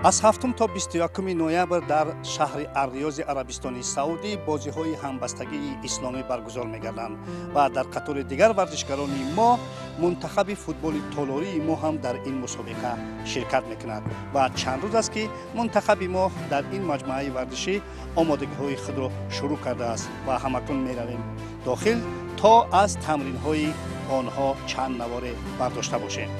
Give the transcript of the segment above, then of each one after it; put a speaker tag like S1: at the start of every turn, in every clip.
S1: аз 7 تا 21 ноябр дар шаҳри Ар-Риёзи Арабистони Саудӣ бозиҳои ҳамбастагии исломӣ баргузор мегарданд ва дар қатори дигар варзишгарони мо мунтахаби футболи толории мо ҳам дар ин мусобиқа ширкат мекунад ва чанд рӯз аст ки мунтахаби мо дар ин маҷмӯаи варзишӣ омодагиҳои худро шурӯъ кардааст ва ҳамакун меравем дохил то аз тамринҳои онҳо чанд наворе бардошта бошем.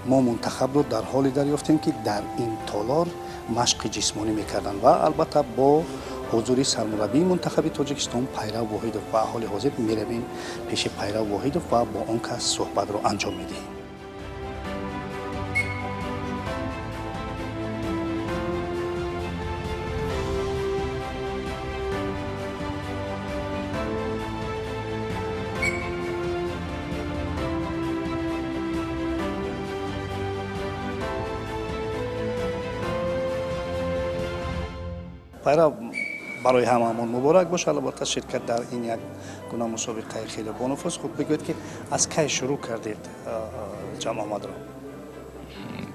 S1: мо мунтахабро дар ҳоле дарёфтем ки дар ин толор машқи ҷисмонӣ мекарданд ва албатта бо ҳузури сармураббии мунтахаби тоҷикистон Пайрав Воҳидов ва ҳоли ҳозир меравем пеши Пайрав Воҳидов ва бо он кас суҳбатро анҷом медиҳем. Пайрав, барои ҳамаамон муборак бош. Албатта ширкат дар ин як гуна мусобиқаи хеле бонуфус. Хуб бигӯед ки аз кай шурӯъ кардед ҷамъомадро?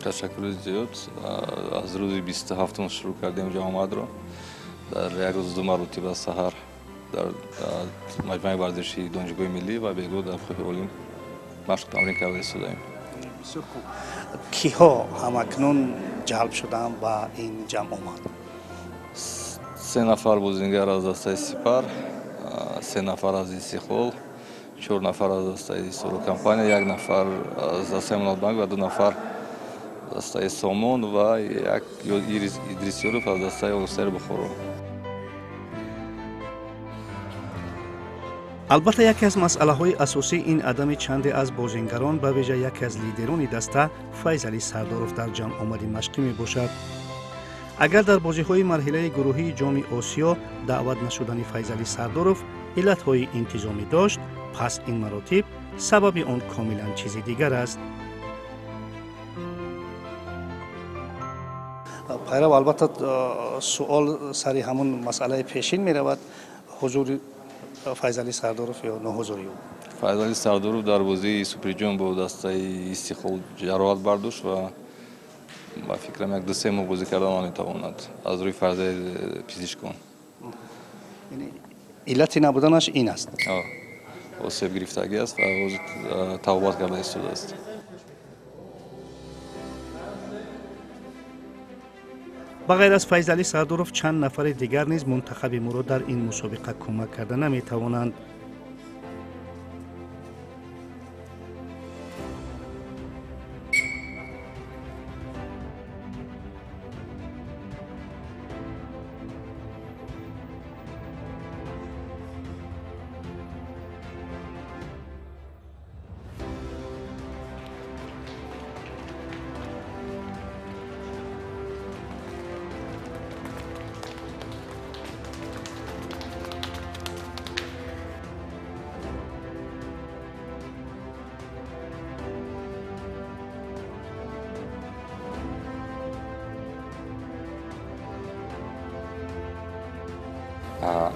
S2: Ташаккури зиёд. Аз рӯзи 27 шурӯъ кардем ҷамъомадро. Дар як рӯз 2 маротиба саҳар дар маҷмӯаи варзишии донишгоҳи миллӣ ва бегоҳ дар Хӯҳи Олим машқ тамрин карда истодаем.
S1: Бисёр хуб. Киҳо ҳамакнун ҷалб шуданд ба ин ҷамъомад?
S2: 3 нафар бозингар аз дастаи Сипар, 3 нафар аз Истиқлол, 4 нафар аз дастаи Сорокомпания, 1 нафар аз дастаи Мунотбанк ва 2 нафар аз дастаи Сомон ва Идрисёров аз дастаи Олустари Бухоро.
S1: албатта яке аз масъалаҳои асосӣ ин адами чанде аз бозингарон ба виҷа яке аз лидерони даста Файзали Сардоров дар ҷамъомади машқӣ мебошад. агар дар бозиҳои марҳилаи гурӯҳии ҷоми Осиё даъват нашудани Файзали Сардоров иллатҳои интизомӣ дошт, пас ин маротиб сабаби он комилан чизи дигар аст. Пайрав, албатта суол сари ҳамон масъалаи пешин меравад. ҳузури Файзали Сардоров ё ноҳузури ӯ?
S2: Файзали Сардоров дар бозии Суперҷон бо дастаи Истиқлол ҷароҳат бардошт ва ба фикрам 1-2 моҳ бозӣ кардан наметавонад аз рӯи фарзияи пизишкон.
S1: Иллати набуданаш ин аст?
S2: осеб гирифтагӣ аст ва ҳозир тавобат карда истодааст.
S1: ба ғайр аз Файзали Сардоров чанд нафари дигар низ мунтахаби моро дар ин мусобиқа кӯмак карда наметавонанд.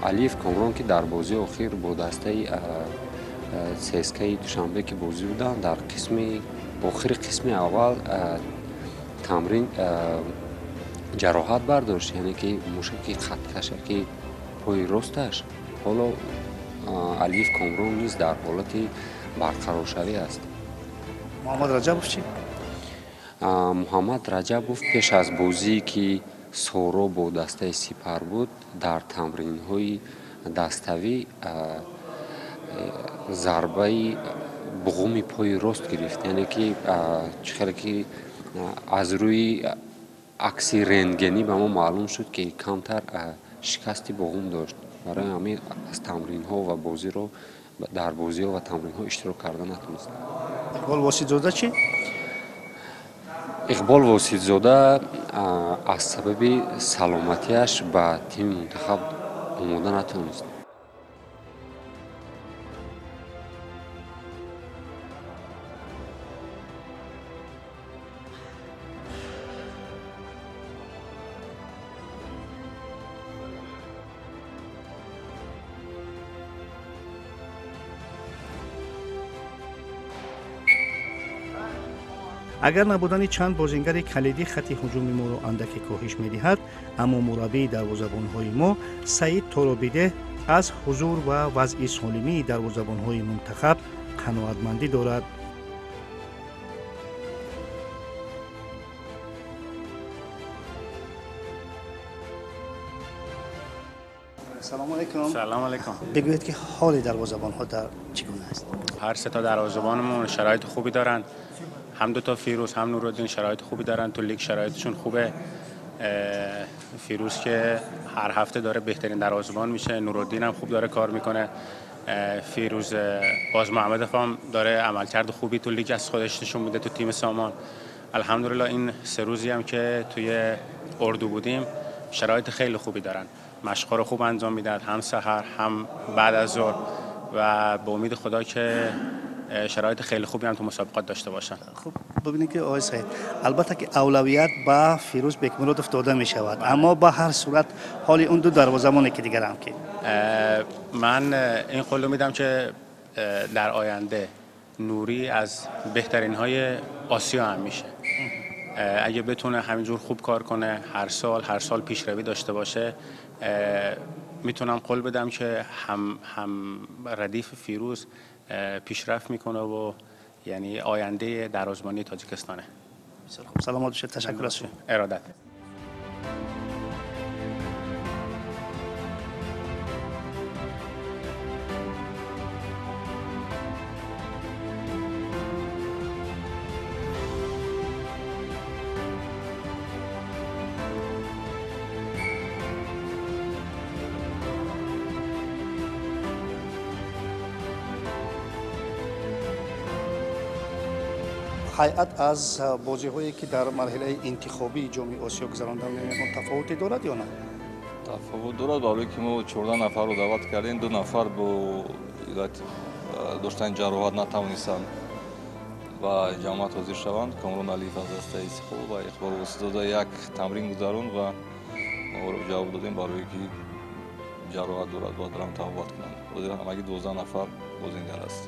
S3: алиф Комрон ки дар бозии охир бо дастаи ЦСКаи Душанбе ки бозӣ буданд, дар охири қисми аввал тамрин ҷароҳат бардошт, яъне ки мушаки хатташа ки пои росташ. ҳоло алиф Комрон низ дар ҳолати барқароршавӣ аст.
S1: Муҳаммад Раҷабов чӣ?
S3: Муҳаммад Раҷабов пеш аз бозие ки Соро бо дастаи Сипар буд, дар тамринҳои дастави зарбаи буғуми пои рост гирифт, яъне ки чӣ хеле ки аз рӯи акси рентгенӣ ба мо маълум шуд ки камтар шикасти буғум дошт. барои ҳамин аз тамринҳо ва бозиро дар бозиҳо ва тамринҳо иштирок карда натунист.
S1: Иқбол Воситзода чӣ?
S3: иқбол воситзода аз сабаби саломатиаш ба тими мунтахаб омода натунист.
S1: агар набудани чанд бозингари калиди хати ҳуҷуми моро андаке коҳиш медиҳад, аммо мураббии дарвозабонҳои мо Саид Торобидеҳ аз ҳузур ва вазъи солимии дарвозабонҳои мунтахаб қаноатмандӣ дорад. салому алайкум.
S4: سلام علیکم.
S1: بگویید که حال دروازه‌بان‌ها در چگونه است؟
S4: هر سه تا دروازه‌بانمون شرایط خوبی دارن. هم دو تا فیروز هم نورالدین شرایط خوبی دارن. تو لیگ شرایطشون خوبه. فیروز که هر هفته داره بهترین دروازه‌بان میشه. نورالدین هم خوب داره کار میکنه. فیروز باز محمد فام داره عملکرد خوبی تو لیگ از خودش نشون میده تو تیم سامان. الحمدلله این سه روزی هم که توی اردو بودیم شرایط خیلی خوبی دارن. مشق‌ها رو خوب انجام میدن، هم سحر هم بعد از ظهر، و به امید خدا که شرایط خیلی خوبی هم تو مسابقات داشته باشن.
S1: خب ببینید که آقای سعید، البته که اولویت با فیروز بکمرودوف داده می شود، اما با هر صورت حال اون دو دروازه‌بان که دیگر هم که
S4: من این قول میدم که در آینده نوری از بهترین های آسیا هم میشه. اگه بتونه همینجور خوب کار کنه، هر سال پیشروی داشته باشه، میتونم قول بدم که هم ردیف فیروز پیشرفت میکنه و یعنی آینده دروازه‌بانی تاجیکستانه.
S1: سلامت باشید. تشکر از شما.
S4: ارادت.
S1: ҳайат аз бозиҳое ки дар марҳилаи интихобии ҷоми осиё гузаронда мемонад тафовуте дорад ё на?
S2: тафовут дорад, барое ки мо 14 нафарро даъват кардем, 2 нафар бо иллати доштани ҷароҳат натавонистанд ба ҷамъият ҳозир шаванд. Комрон Алиев аз дастаи Сихол ва Иқбол Воситзода як тамрин гузаронд ва мо ҷавоб додем барое ки ҷароҳат дорад, бояд рам тафовут кунанд. ҳозир ҳамагӣ 12 нафар бозингар аст.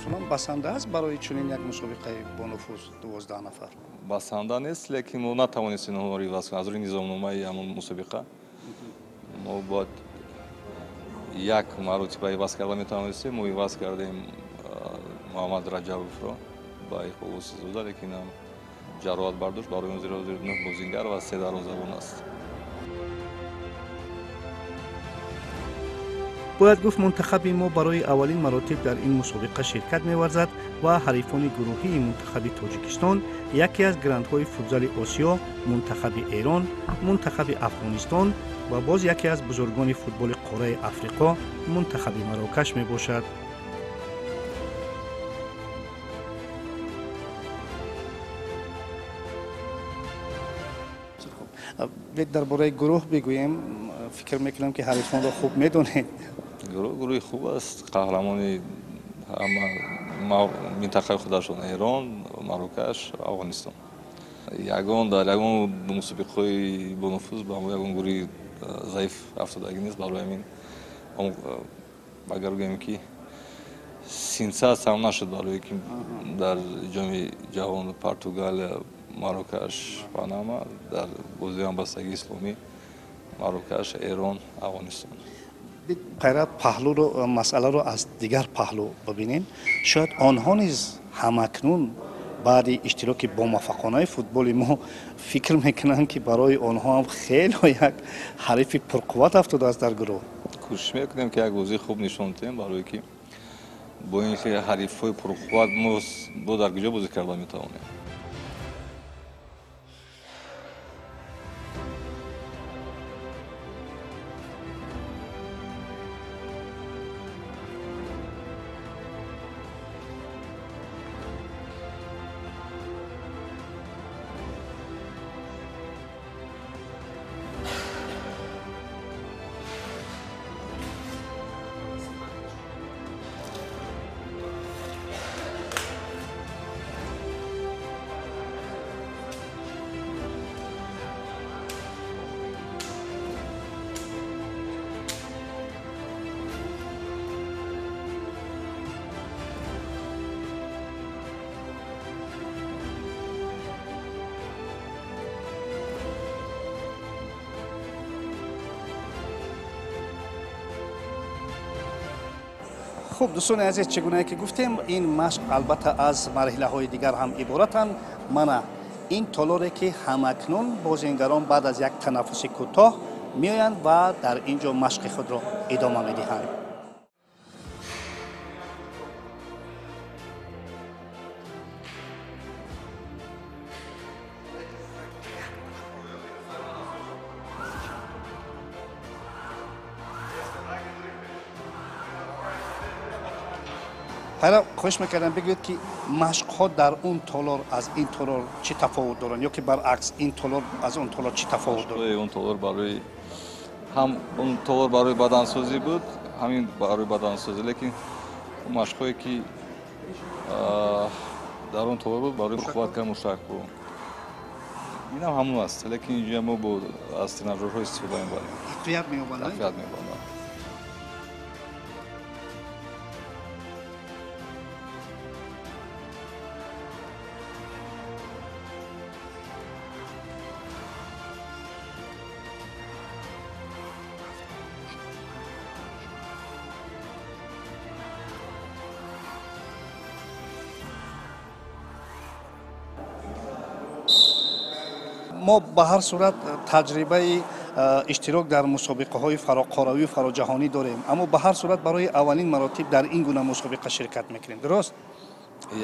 S1: шумо басанда аст барои чунин як мусобиқаи бо нуфуз 12 нафар?
S2: басанда нест, лекин мо натавонистем онҳоро иваз кунем. аз рӯи низомномаи ҳамон мусобиқа мо бояд як маротиба иваз карда метавонистем. мо иваз кардем Муҳаммад Раҷабовро ба Иқбол Воситзода, лекин ҳам ҷароҳат бардошт. барои он зиро 9 бозингар ва 3 дарвозабон аст.
S1: бояд гуфт мунтахаби мо барои аввалин маротиб дар ин мусобиқа ширкат меварзад ва ҳарифони гурӯҳии мунтахаби тоҷикистон, яке аз грандҳои футзали осиё, мунтахаби эрон, мунтахаби афғонистон ва боз яке аз бузургони футболи қораи африқо, мунтахаби Марокаш мебошад. дар бораи гурӯҳ бигӯем. фикр мекунам ки ҳарифонро хуб медонед.
S2: гурӯҳи хуб аст. қаҳрамони минтақаи худашон эрон, Марокаш, Афғонистон. Ягон дар ягон мусобиқаҳои бонуфуз ба мо ягон гурӯҳи заиф афтодагӣ нест. барои ҳамин агар гӯем ки синсац ҳам нашуд, барое ки дар ҷоми ҷаҳон Португалия, Марокаш, Панама, дар бозии ҳамбастагии исломӣ Марокаш, Эрон, Афғонистон.
S1: қайрат паҳлӯро масъаларо аз дигар паҳлӯ бибинем. шояд онҳо низ ҳамакнун баъди иштироки бомуваффақонаи футболи мо фикр мекунанд ки барои онҳо ҳам хело як ҳарифи пурқувват афтодааст дар гурӯҳ.
S2: کوشش میکنیم که یک بازی خوب نشون بدیم برای که با اینکه حریف‌های پرقوت ما با در کجا بازی کردن میتوانیم.
S1: خب دوستان عزیز، چگونه که گفتیم این مشق البته از مرحله های دیگر هم عبارتند. من این تالاری که همکنون بازیگران بعد از یک تنفس کوتاه میآیند و در اینجا مشق خود را ادامه میدهند. حالا خوش میکردم بگوید که مشق ها در اون تالار از این تالار چی تفاوت دارن یا که برعکس این تالار از اون تالار چی تفاوت دارن؟
S2: اون تالار برای هم اون تالار برای بدنسازی بود، همین برای بدنسازی، لیکن مشقایی که در اون تالار بود برای قوت کردن مشترک بود. این هم همون است، لیکن اینجا ما با از تریناژورها استفاده می‌کنیم.
S1: تقویت می‌آورند.
S2: تقویت می‌آورند.
S1: ما به هر صورت تجربه اشتراک در مسابقه های فراقاروی و فراجهانی داریم، اما به هر صورت برای اولین مراتب در این گونه مسابقه شرکت میکنیم، درست؟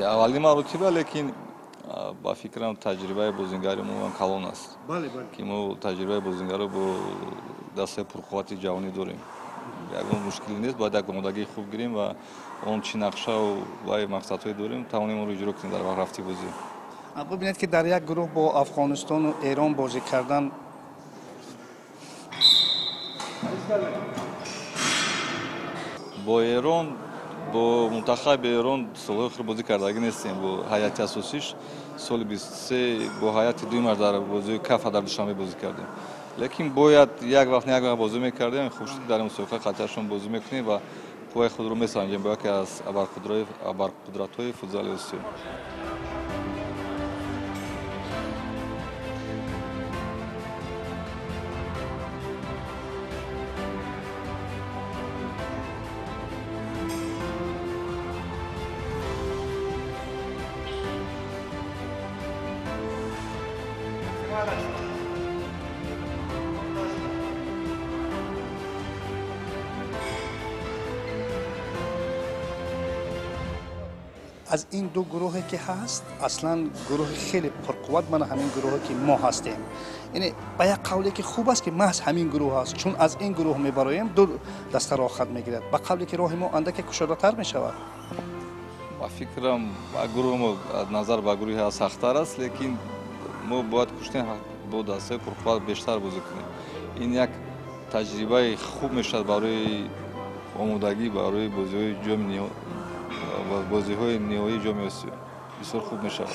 S2: اولین مراتبه، لیکن با فکرم تجربه بازیگری ما کلان است.
S1: بله بله.
S2: که ما تجربه بازیگری با دسته پرقوت جوانی داریم. یگان مشکلی نیست، باید یک آمادگی خوب گیریم و اون چی نقشه و مقصدهای داریم توانیم اون رو اجرا کنیم در وقت رفتی بازی.
S1: ببینید که در یک گروه با افغانستان و ایران بازی کردن
S2: با ایران، با منتخب ایران سال آخر بازی کردگی نیستیم. با هیئت اساسیش سال 23 با هیئت دوم در بازی کف در دوشنبه بازی کردیم، لیکن باید یک وقت بازی میکردیم. خوب شد در مسابقه قطعشون بازی میکنیم و قوای خود رو میسنجیم با یکی از ابرقدرت‌های فوتبال آسیا.
S1: از این دو گروهی که هست، اصلا گروه خیلی پرقوت من همین گروهی که ما هستیم، یعنی با یک قولی که خوب است که محض همین گروه است، چون از این گروه میبرایم دو دسته راه خط میگیرد، با قولی که راه ما اندک کشاده‌تر میشود.
S2: با فکرم گروه ما از نظر به گروه سخت‌تر است، لیکن ما باید کشتیم با دسته پرقوت بیشتر بازی کنیم. این یک تجربه خوب میشد برای آمادگی برای بازی‌های جام و بازی‌های نهایی جام آسیا. بسیار خوب میشود.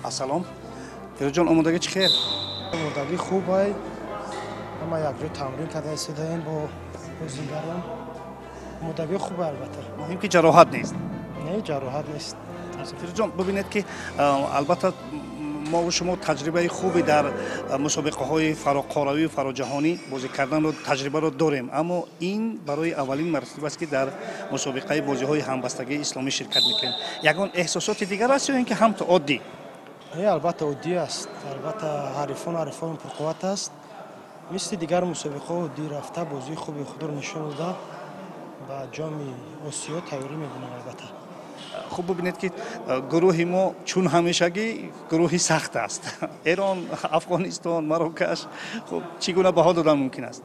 S1: سلام فیروز جان، آمادگی چی خیر؟
S5: آمادگی خوب است. ما یک رو تمرین کرده ایستادیم با بازیگران. آمادگی خوب البته.
S1: مهم که جراحت نیست.
S5: نه جراحت نیست.
S1: فیروز جان ببینید که البته ما و شما تجربه خوبی در مسابقه های فراقاروی و فراجهانی بازی کردن رو تجربه رو داریم، اما این برای اولین مرتبه است که در مسابقه بازی های همبستگی اسلامی شرکت میکنیم. یگان احساسات دیگر است یا اینکه هم تو عادی؟
S5: البته عادی است. البته حریفان پرقوت است. مثل دیگر مسابقه عادی رفته بازی خوبی خود رو نشان داده با جام آسیا تیاری می‌بینم. البته
S1: خوب ببینید که گروه ما چون همیشگی گروهی سخت است. ایران، افغانستان، مراکش، خب چگونه بها دادن ممکن است؟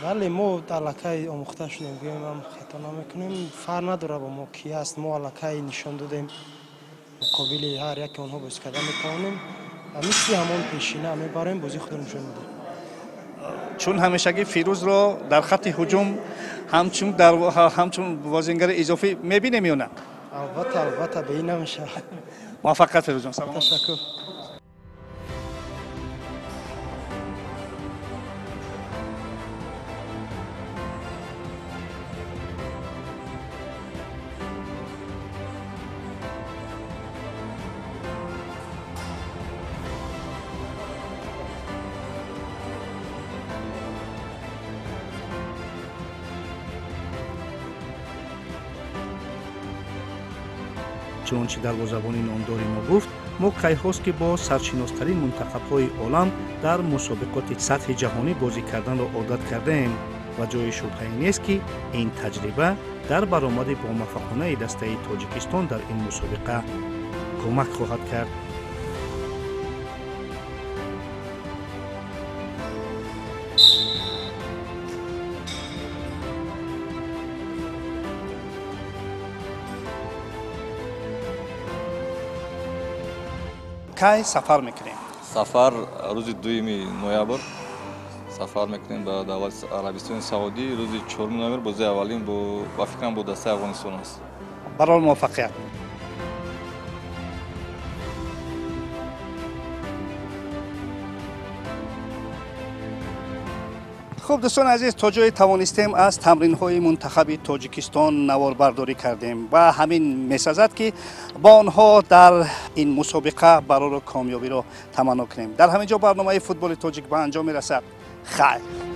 S5: بله، ما علاقه آموخته شدیم، گویم هم خطا نمیکنیم. فرق نداره با ما کی است، ما علاقه نشان دادیم مقابل هر یک آنها بازی کردن میتوانیم. مثل همان پیشینه میبریم بازی خود نشان میدیم.
S1: چون همیشگی فیروز را در خط هجوم همچون بازیگر اضافی میبینیم یا نه؟
S5: البته به این نمیشه.
S1: موفقیت فیروز جان. سلام.
S5: تشکر.
S1: چنانچه دروازه‌بان نامدار ما گفت، ما کیهاست که با سرشناسترین منتخب‌های عالم در مسابقات سطح جهانی بازی کردن را عادت کرده‌ایم و جای شبهه‌ای نیست که این تجربه در برآمد با موفقانه دسته تاجیکستان در این مسابقه کمک خواهد کرد. کی سفر میکنیم؟
S2: سفر روز 2 نوامبر سفر میکنیم به دولت عربستان سعودی. روز 4 نوامبر بازی اولین با فکرم با دسته افغانستان است.
S1: برای موفقیت. خب دوستان عزیز، تا جای توانستیم از تمرین‌های منتخب تاجیکستان نواربرداری کردیم و همین می‌سازد که با آنها در این مسابقه برای کامیابی را تمنا کنیم. در همینجا برنامه فوتبال تاجیک به انجام می‌رسد. خیر.